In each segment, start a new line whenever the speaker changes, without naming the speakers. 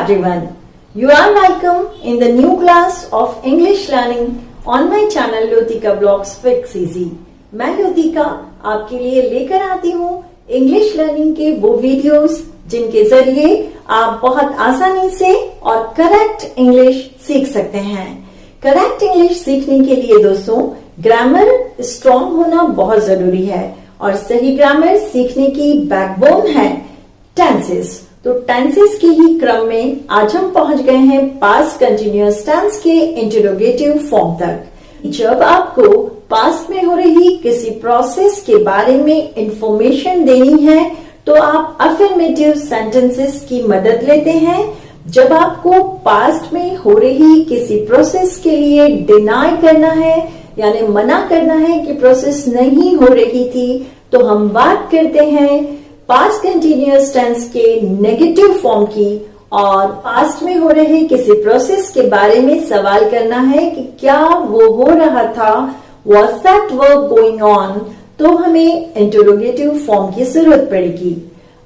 everyone. You are welcome in the new class of English learning on my channel Lyotika Blogs Fix Easy. मैं लयोतिका आपके लिए लेकर आती हूँ इंग्लिश लर्निंग के वो वीडियोस जिनके जरिए आप बहुत आसानी से और करेक्ट इंग्लिश सीख सकते हैं। करेक्ट इंग्लिश सीखने के लिए दोस्तों ग्रामर स्ट्रॉन्ग होना बहुत जरूरी है और सही ग्रामर सीखने की बैकबोन है टेंसेस। तो टेंसेस के ही क्रम में आज हम पहुंच गए हैं पास्ट कंटिन्यूअस टेंस के इंटरोगेटिव फॉर्म तक। जब आपको पास्ट में हो रही किसी प्रोसेस के बारे में इंफॉर्मेशन देनी है तो आप अफर्मेटिव सेंटेंसेस की मदद लेते हैं। जब आपको पास्ट में हो रही किसी प्रोसेस के लिए डिनाई करना है यानी मना करना है कि प्रोसेस नहीं हो रही थी तो हम बात करते हैं पास्ट कंटिन्यूअस टेंस के नेगेटिव फॉर्म की। और पास्ट में हो रहे किसी प्रोसेस के बारे में सवाल करना है कि क्या वो हो रहा था, was that work going on, तो हमें इंटरोगेटिव फॉर्म की जरूरत पड़ेगी।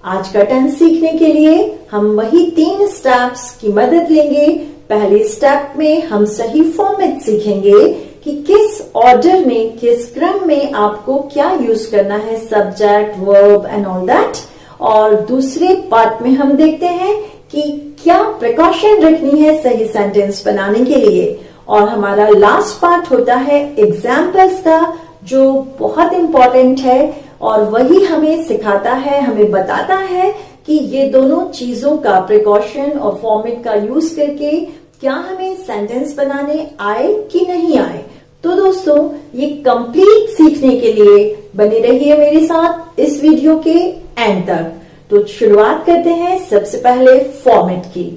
आज का टेंस सीखने के लिए हम वही 3 स्टेप्स की मदद लेंगे। पहले स्टेप में हम सही फॉर्मेट सीखेंगे कि किस ऑर्डर में किस क्रम में आपको क्या यूज करना है, subject verb and all that. और दूसरे पार्ट में हम देखते हैं कि क्या प्रिकॉशन रखनी है सही सेंटेंस बनाने के लिए। और हमारा लास्ट पार्ट होता है एग्जाम्पल्स का जो बहुत इंपॉर्टेंट है और वही हमें सिखाता है, हमें बताता है कि ये दोनों चीजों का प्रिकॉशन और फॉर्मेट का यूज करके क्या हमें सेंटेंस बनाने आए कि नहीं आए। तो दोस्तों ये कंप्लीट सीखने के लिए बने रहिए मेरे साथ इस वीडियो के एंड तक। तो शुरुआत करते हैं सबसे पहले फॉर्मेट की।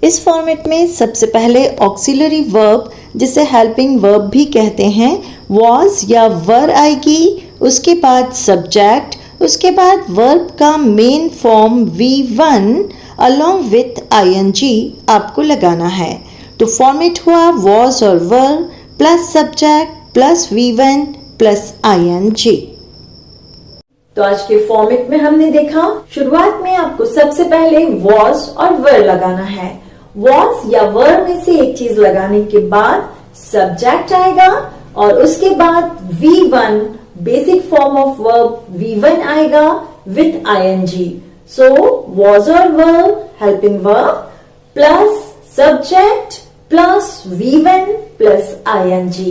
इस फॉर्मेट में सबसे पहले ऑक्सिलरी वर्ब जिसे हेल्पिंग वर्ब भी कहते हैं was या वर आएगी, उसके बाद सब्जेक्ट, उसके बाद वर्ब का main form V1 along with ing आपको लगाना है। तो फॉर्मेट हुआ was और वर plus subject plus V1 plus ing। तो आज के फॉर्मेट में हमने देखा शुरुआत में आपको सबसे पहले was और वर लगाना है। was या वर में से एक चीज लगाने के बाद सब्जेक्ट आएगा और उसके बाद V1 basic form of verb V1 आएगा विथ ing। सो was और were helping verb plus subject plus V1 plus ing।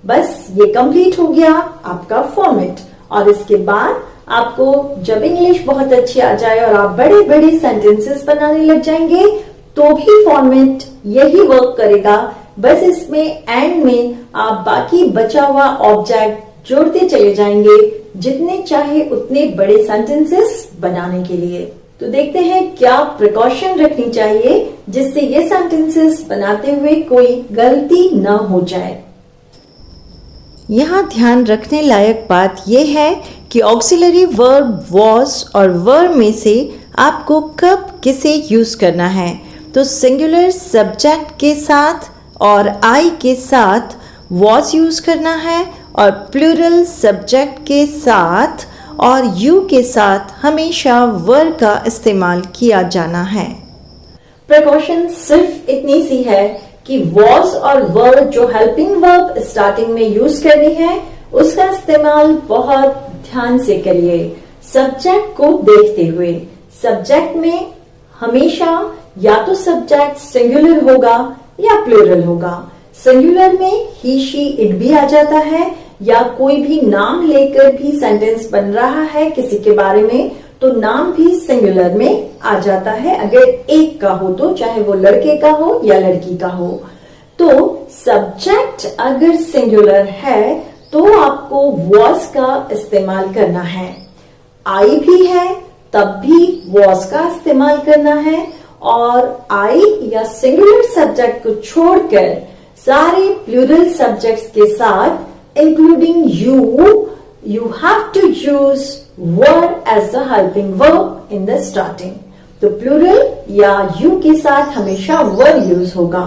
बस ये कंप्लीट हो गया आपका फॉर्मेट। और इसके बाद आपको जब इंग्लिश बहुत अच्छी आ जाए और आप बड़े बड़े सेंटेंसेस बनाने लग जाएंगे तो भी फॉर्मेट यही वर्क करेगा। बस इसमें एंड में आप बाकी बचा हुआ ऑब्जेक्ट जोड़ते चले जाएंगे जितने चाहे उतने बड़े सेंटेंसेस बनाने के लिए। तो देखते हैं क्या प्रिकॉशन रखनी चाहिए जिससे ये सेंटेंसेस बनाते हुए कोई गलती न हो जाए। यहाँ ध्यान रखने लायक बात यह है कि ऑक्सिलरी वर्ब was और वर में से आपको कब किसे यूज करना है। तो सिंगुलर सब्जेक्ट के साथ और I के साथ was यूज करना है और प्लूरल सब्जेक्ट के साथ और you के साथ हमेशा वर का इस्तेमाल किया जाना है। प्रिकॉशन सिर्फ इतनी सी है कि was और वर जो हेल्पिंग वर्ब स्टार्टिंग में यूज करनी है उसका इस्तेमाल बहुत ध्यान से करिए सब्जेक्ट को देखते हुए। सब्जेक्ट में हमेशा या तो सब्जेक्ट सिंगुलर होगा या प्लूरल होगा। सिंगुलर में ही शी इट भी आ जाता है या कोई भी नाम लेकर भी सेंटेंस बन रहा है किसी के बारे में तो नाम भी सिंगुलर में आ जाता है अगर एक का हो तो, चाहे वो लड़के का हो या लड़की का हो। तो सब्जेक्ट अगर सिंगुलर है तो आपको was का इस्तेमाल करना है। I भी है तब भी was का इस्तेमाल करना है और I या सिंगुलर सब्जेक्ट को छोड़कर सारे प्लूरल सब्जेक्ट्स के साथ including you have to use were as the helping verb in the starting। तो प्लूरल या you के साथ हमेशा were यूज होगा।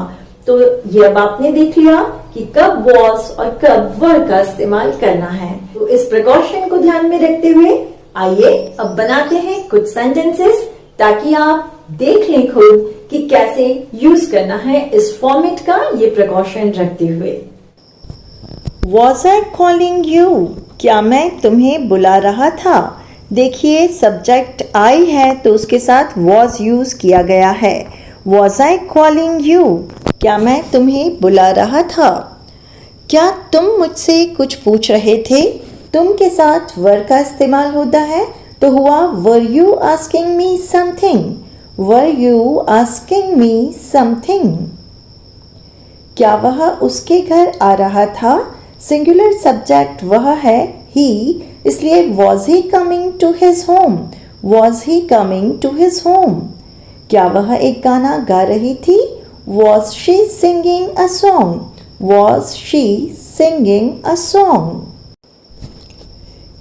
तो ये अब आपने देख लिया कि कब was और कब were का इस्तेमाल करना है। तो इस प्रिकॉशन को ध्यान में रखते हुए आइए अब बनाते हैं कुछ सेंटेंसेस ताकि आप देख लें खुद कि कैसे यूज करना है इस फॉर्मेट का, ये प्रिकॉशन रखते हुए। Was I calling you? क्या मैं तुम्हें बुला रहा था? देखिए सब्जेक्ट I है तो उसके साथ was यूज किया गया है। Was I calling you? क्या मैं तुम्हें बुला रहा था? क्या तुम मुझसे कुछ पूछ रहे थे? तुम के साथ वर का इस्तेमाल होता है तो हुआ were you asking me something? Were you asking me something? क्या वह उसके घर आ रहा था? सिंगुलर सब्जेक्ट वह है he, इसलिए was he coming to his home? Was he coming to his home? क्या वह एक गाना गा रही थी? Was she singing a song? Was she singing a song?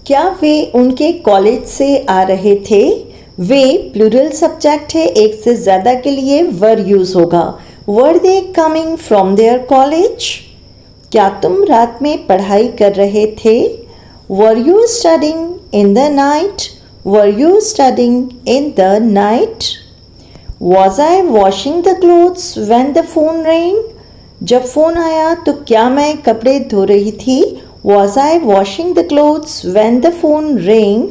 क्या वे उनके कॉलेज से आ रहे थे? वे प्लूरल सब्जेक्ट है, एक से ज्यादा के लिए वर यूज होगा। Were they coming from their college? क्या तुम रात में पढ़ाई कर रहे थे? Were you studying in the night? Were you studying in the night? Was I washing the clothes when the phone rang? जब फोन आया तो क्या मैं कपड़े धो रही थी? Was I washing the clothes when the phone rang?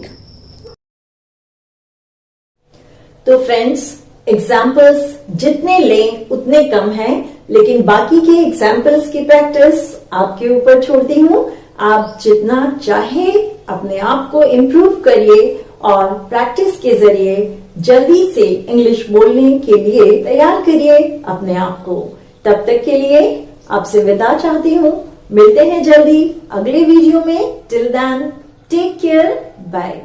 तो फ्रेंड्स, एग्जाम्पल्स जितने लें उतने कम हैं, लेकिन बाकी के एग्जाम्पल्स की प्रैक्टिस आपके ऊपर छोड़ती हूँ। आप जितना चाहे अपने आप को इम्प्रूव करिए और प्रैक्टिस के जरिए जल्दी से इंग्लिश बोलने के लिए तैयार करिए अपने आप को। तब तक के लिए आपसे विदा चाहती हूँ। मिलते हैं जल्दी अगले वीडियो में। Till then take care, bye.